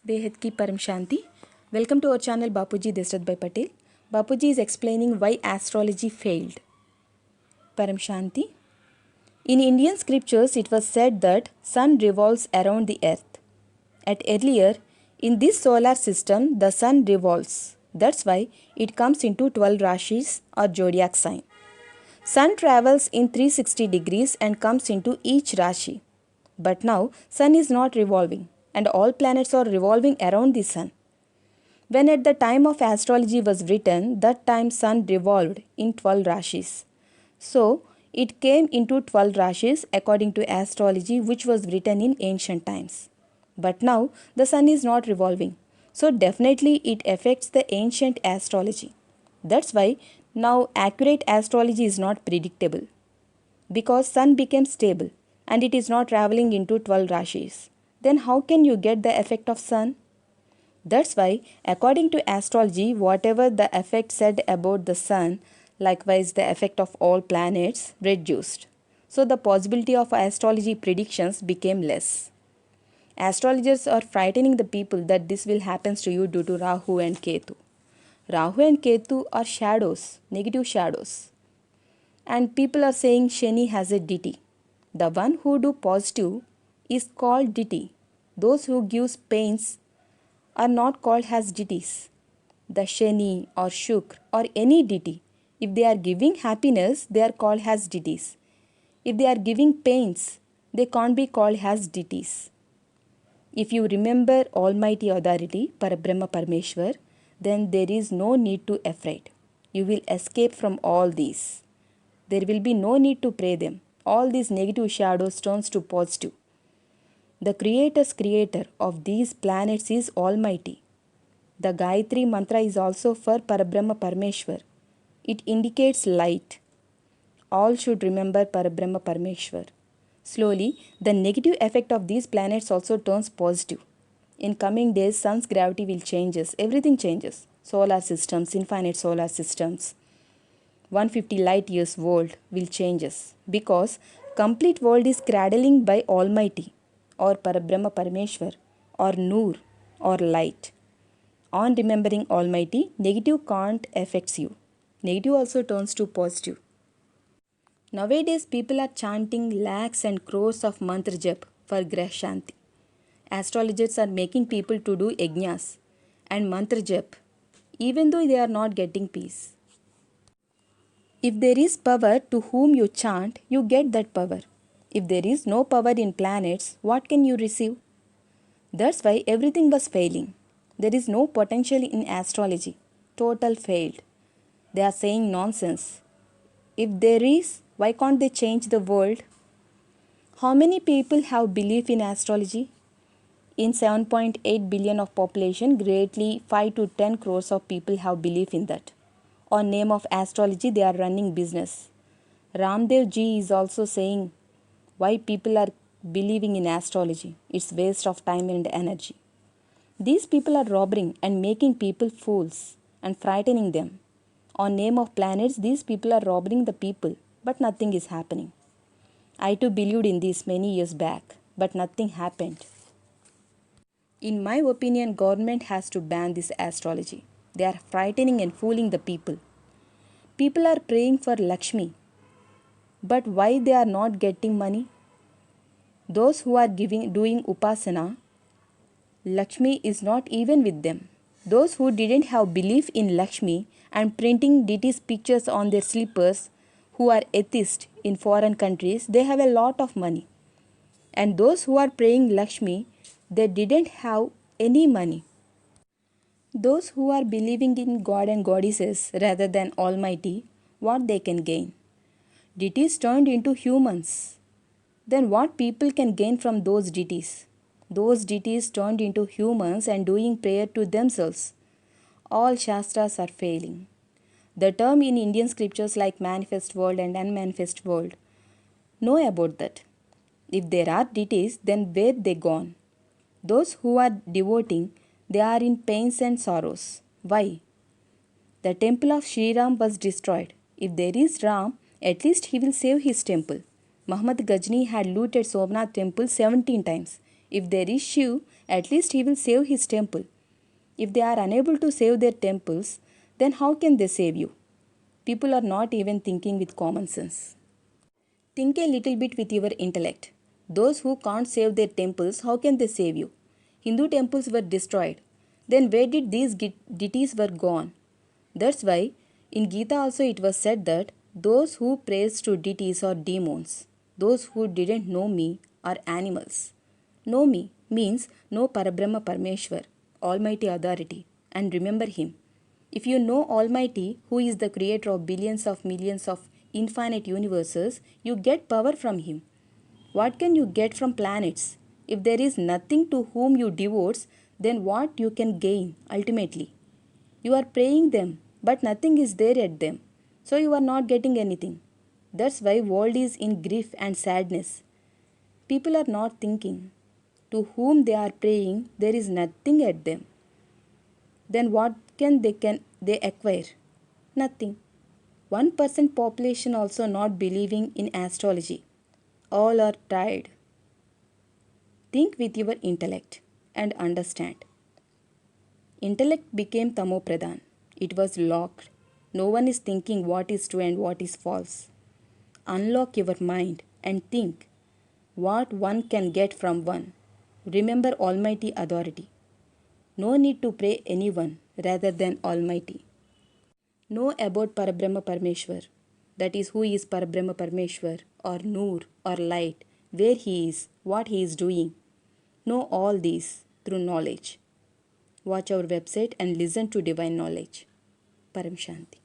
बेहद की परम शांति. Welcome to our channel Bapuji Deshrat by Patel. Bapuji is explaining why astrology failed. Param Shanti. In Indian scriptures it was said that sun revolves around the earth. At earlier, in this solar system the sun revolves. That's why it comes into 12 rashis or zodiac sign. Sun travels in 360 degrees and comes into each rashi. But now sun is not revolving and all planets are revolving around the sun. When at the time of astrology was written, that time sun revolved in 12 rashis. So it came into 12 rashis according to astrology which was written in ancient times. But now the sun is not revolving. So definitely it affects the ancient astrology. That's why now accurate astrology is not predictable. Because sun became stable and it is not traveling into 12 rashis. Then how can you get the effect of sun? That's why, according to astrology, whatever the effect said about the sun, likewise the effect of all planets reduced. So the possibility of astrology predictions became less. Astrologers are frightening the people that this will happen to you due to Rahu and Ketu. Rahu and Ketu are shadows, negative shadows. And people are saying Shani has a deity. The one who do positive is called deity. Those who gives pains are not called as deities. The Shani or Shukra or any deity, if they are giving happiness, they are called as deities. If they are giving pains, they can't be called as deities. If you remember Almighty Authority, Parabrahma Parmeshwar, then there is no need to afraid. You will escape from all these. There will be no need to pray them. All these negative shadows turns to positive. The Creator's creator of these planets is Almighty. The Gayatri mantra is also for Parabrahma Parmeshwar. It indicates light. All should remember Parabrahma Parmeshwar. Slowly, the negative effect of these planets also turns positive. In coming days, sun's gravity will changes. Everything changes. Solar systems, infinite solar systems, 150 light years world will changes because complete world is cradling by Almighty or Parabrahma Parameshwar or Noor or light. On remembering Almighty, negative can't affects you. Negative also turns to positive. Nowadays, people are chanting lakhs and crores of mantra jap for Grah Shanti. Astrologers are making people to do yajnas and mantra jap even though they are not getting peace. If there is power to whom you chant, you get that power. If there is no power in planets, what can you receive? That's why everything was failing. There is no potential in astrology. Total failed. They are saying nonsense. If there is, why can't they change the world? How many people have belief in astrology? In 7.8 billion of population, greatly 5 to 10 crores of people have belief in that. On name of astrology, they are running business. Ramdev ji is also saying why people are believing in astrology. It's waste of time and energy. These people are robbing and making people fools and frightening them. On name of planets, these people are robbing the people, but nothing is happening. I too believed in this many years back, but nothing happened. In my opinion, government has to ban this astrology. They are frightening and fooling the people. People are praying for Lakshmi, but why they are not getting money? Those who are doing upasana, Lakshmi is not even with them. Those who didn't have belief in Lakshmi and printing deities pictures on their slippers, who are atheists in foreign countries, they have a lot of money. And those who are praying Lakshmi, they didn't have any money. Those who are believing in God and goddesses rather than Almighty, what they can gain? Deities turned into humans. Then what people can gain from those deities? Those deities turned into humans and doing prayer to themselves. All Shastras are failing. The term in Indian scriptures like manifest world and unmanifest world, know about that. If there are deities, then where they gone? Those who are devoting, they are in pains and sorrows. Why? The temple of Sri Ram was destroyed. If there is Ram, at least he will save his temple. Muhammad Ghazni had looted Somnath temple 17 times. If there is Shiv, at least he will save his temple. If they are unable to save their temples, then how can they save you? People are not even thinking with common sense. Think a little bit with your intellect. Those who can't save their temples, how can they save you? Hindu temples were destroyed. Then where did these deities were gone? That's why in Gita also it was said that those who praise to deities are demons. Those who didn't know me are animals. Know me means know Parabrahma Parmeshwar, Almighty Authority, and remember Him. If you know Almighty, who is the creator of billions of millions of infinite universes, you get power from Him. What can you get from planets? If there is nothing to whom you devote, then what you can gain ultimately? You are praying them, but nothing is there at them. So you are not getting anything. That's why world is in grief and sadness. People are not thinking. To whom they are praying, there is nothing at them. Then what can they acquire? Nothing. 1% population also not believing in astrology. All are tired. Think with your intellect and understand. Intellect became Tamopradhan. It was locked. No one is thinking what is true and what is false. Unlock your mind and think what one can get from one. Remember Almighty Authority. No need to pray anyone rather than Almighty. Know about Parabrahma Parmeshwar. That is who is Parabrahma Parmeshwar or Noor or light, where he is, what he is doing. Know all these through knowledge. Watch our website and listen to divine knowledge. Param Shanti.